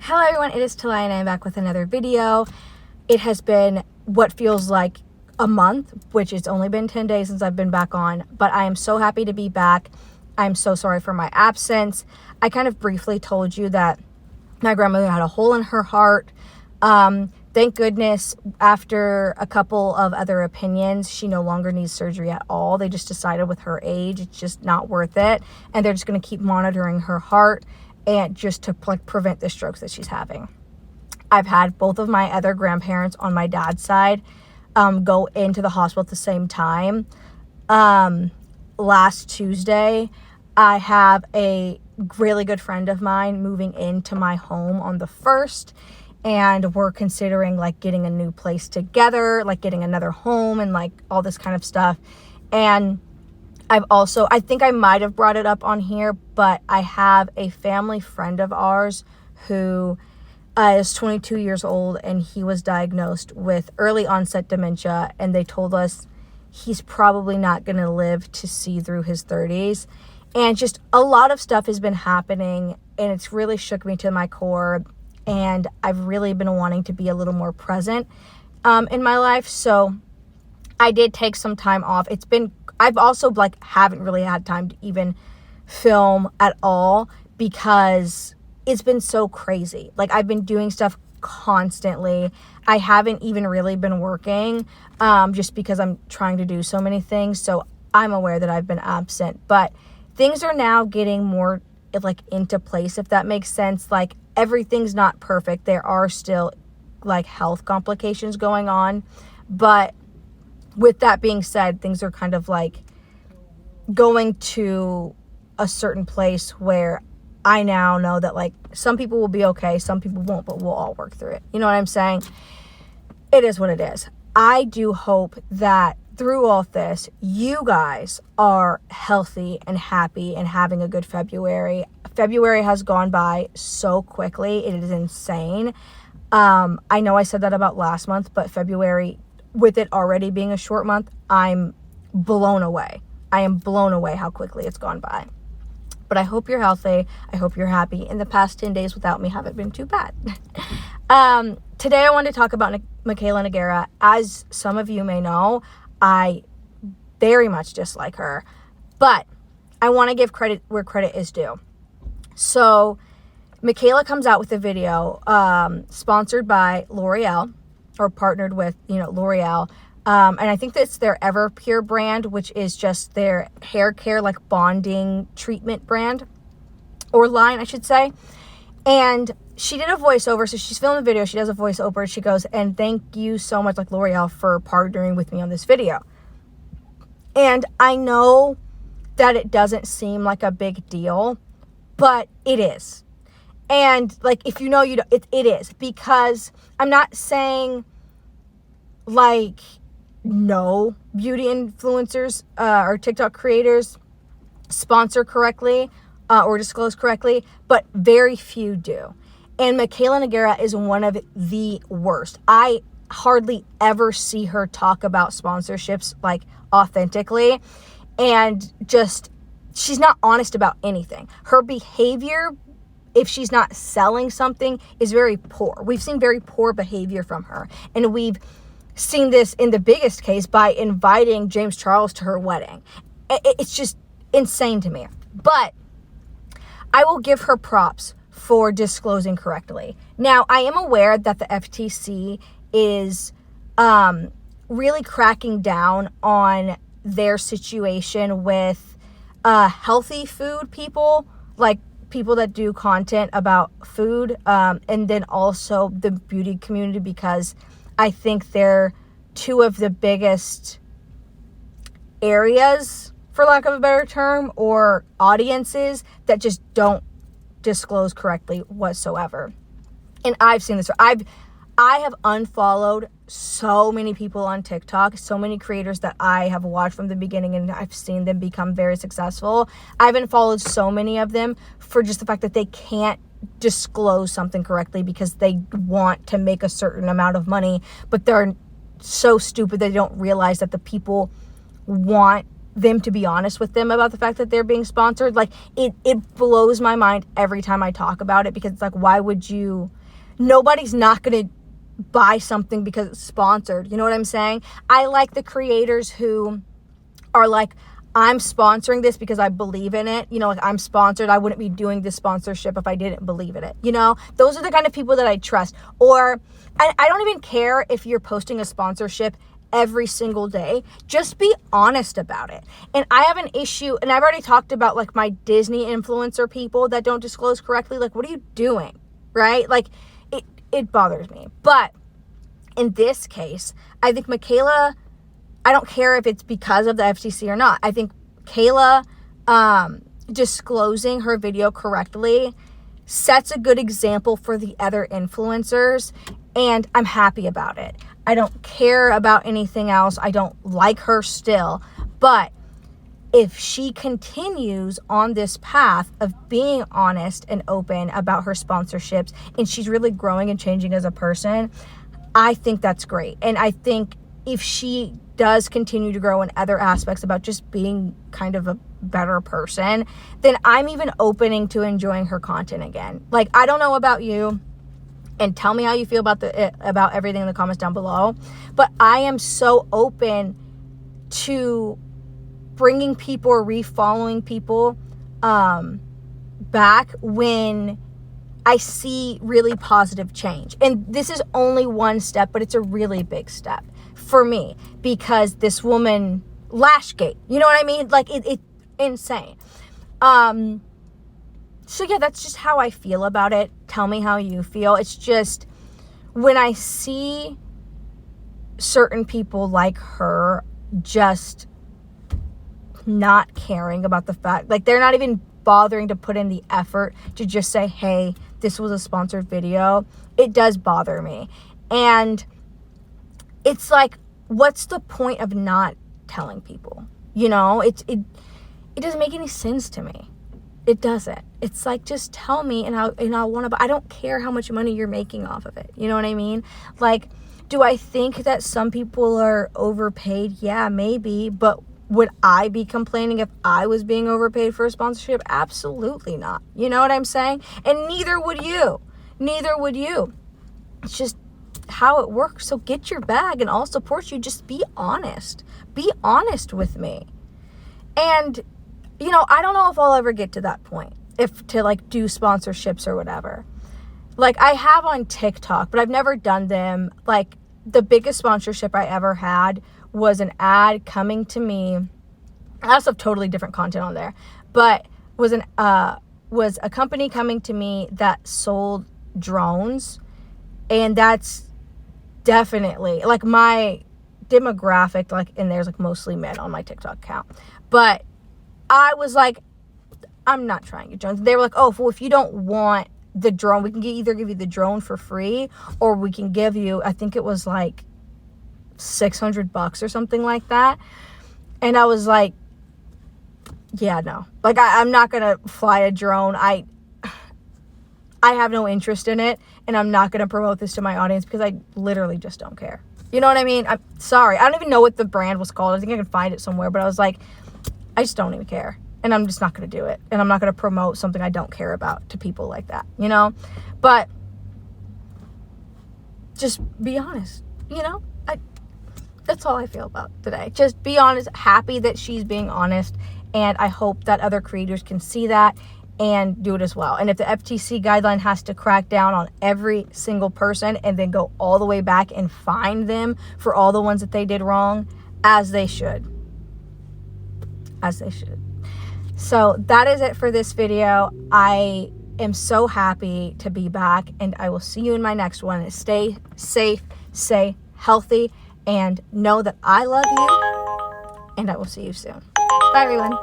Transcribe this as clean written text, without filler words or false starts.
Hello everyone, it is Talaya and I'm back with another video. It has been what feels like a month, which it's only been 10 days since I've been back on, but I am so happy to be back. I'm so sorry for my absence. I kind of briefly told you that my grandmother had a hole in her heart. Thank goodness, after a couple of other opinions, she no longer needs surgery at all. They just decided with her age, it's just not worth it. And they're just going to keep monitoring her heart and just to prevent the strokes that she's having. I've had both of my other grandparents on my dad's side go into the hospital at the same time. Last Tuesday, I have a really good friend of mine moving into my home on the 1st, and we're considering like getting a new place together, like getting another home and like all this kind of stuff. And I think I might have brought it up on here, but I have a family friend of ours who is 22 years old, and he was diagnosed with early onset dementia, and they told us he's probably not going to live to see through his 30s. And just a lot of stuff has been happening, and it's really shook me to my core, and I've really been wanting to be a little more present in my life. So I did take some time off. I've also haven't really had time to even film at all because it's been so crazy. Like, I've been doing stuff constantly. I haven't even really been working just because I'm trying to do so many things. So I'm aware that I've been absent, but things are now getting more into place, if that makes sense. Like, everything's not perfect. There are still health complications going on, but with that being said, things are kind of going to a certain place where I now know that some people will be okay, some people won't, but we'll all work through it. You know what I'm saying? It is what it is. I do hope that through all this, you guys are healthy and happy and having a good February. February has gone by so quickly. It is insane. I know I said that about last month, but February, with it already being a short month, I'm blown away. I am blown away how quickly it's gone by. But I hope you're healthy. I hope you're happy. In the past 10 days without me haven't been too bad. Today I wanted to talk about Mikayla Nogueira. As some of you may know, I very much dislike her. But I want to give credit where credit is due. So Mikayla comes out with a video sponsored by L'Oreal, or partnered with, L'Oreal. And I think that's their Everpure brand, which is just their hair care, bonding treatment brand, or line, I should say. And she did a voiceover. So she's filming a video. She does a voiceover. She goes, and thank you so much, L'Oreal, for partnering with me on this video. And I know that it doesn't seem like a big deal, but it is. And if you know, it is, because I'm not saying no beauty influencers or TikTok creators sponsor correctly or disclose correctly, but very few do. And Mikayla Nogueira is one of the worst. I hardly ever see her talk about sponsorships authentically, and just, she's not honest about anything. Her behavior, if she's not selling something, is very poor. We've seen very poor behavior from her. And we've seen this in the biggest case by inviting James Charles to her wedding. It's just insane to me. But I will give her props for disclosing correctly. Now, I am aware that the FTC is really cracking down on their situation with healthy food people, people that do content about food, and then also the beauty community, because I think they're two of the biggest areas, for lack of a better term, or audiences that just don't disclose correctly whatsoever. And I've seen this. I have unfollowed so many people on TikTok, so many creators that I have watched from the beginning, and I've seen them become very successful. I've unfollowed so many of them for just the fact that they can't disclose something correctly because they want to make a certain amount of money, but they're so stupid they don't realize that the people want them to be honest with them about the fact that they're being sponsored. Like, it blows my mind every time I talk about it, because it's like, why would you? Nobody's not going to buy something because it's sponsored. You know what I'm saying? I like the creators who are like, I'm sponsoring this because I believe in it. You know, like, I'm sponsored. I wouldn't be doing this sponsorship if I didn't believe in it. You know, those are the kind of people that I trust. Or I don't even care if you're posting a sponsorship every single day. Just be honest about it. And I have an issue, and I've already talked about like my Disney influencer people that don't disclose correctly. Like, what are you doing? Right? Like, it bothers me. But in this case, I think Mikayla, I don't care if it's because of the FTC or not. I think Kayla disclosing her video correctly sets a good example for the other influencers, and I'm happy about it. I don't care about anything else. I don't like her still. But if she continues on this path of being honest and open about her sponsorships, and she's really growing and changing as a person, I think that's great. And I think if she does continue to grow in other aspects about just being kind of a better person, then I'm even opening to enjoying her content again. Like, I don't know about you, and tell me how you feel about everything in the comments down below, but I am so open to bringing people or refollowing people back when I see really positive change. And this is only one step, but it's a really big step for me, because this woman, Lashgate, you know what I mean? Like, it's insane. So yeah, that's just how I feel about it. Tell me how you feel. It's just, when I see certain people like her just not caring about the fact, like, they're not even bothering to put in the effort to just say, hey, this was a sponsored video, it does bother me. And it's like, what's the point of not telling people? You know, it doesn't make any sense to me. It doesn't. It's like, just tell me, and I'll want to. I don't care how much money you're making off of it. You know what I mean? Like, do I think that some people are overpaid? Yeah, maybe. But would I be complaining if I was being overpaid for a sponsorship? Absolutely not. You know what I'm saying? And neither would you. Neither would you. It's just how it works. So get your bag, and I'll support you. Just be honest. Be honest with me. And, you know, I don't know if I'll ever get to that point, if to like do sponsorships or whatever. Like, I have on TikTok, but I've never done them. Like, the biggest sponsorship I ever had was an ad coming to me. I also have totally different content on there, but was a company coming to me that sold drones. And that's definitely like my demographic, like, and there's like mostly men on my TikTok account. But I was like, I'm not trying your drones. They were like, oh, well, if you don't want the drone, we can either give you the drone for free, or we can give you, I think it was like $600 or something like that. And I was like, yeah, no, like, I'm not gonna fly a drone. I have no interest in it, and I'm not gonna promote this to my audience because I literally just don't care. You know what I mean? I'm sorry, I don't even know what the brand was called. I think I can find it somewhere, but I was like, I just don't even care, and I'm just not gonna do it, and I'm not gonna promote something I don't care about to people like that, you know? But just be honest, you know? That's all I feel about today. Just be honest. Happy that she's being honest, and I hope that other creators can see that and do it as well. And if the FTC guideline has to crack down on every single person and then go all the way back and fine them for all the ones that they did wrong, as they should. As they should. So that is it for this video. I am so happy to be back, and I will see you in my next one. Stay safe, stay healthy, and know that I love you, and I will see you soon. Bye, everyone.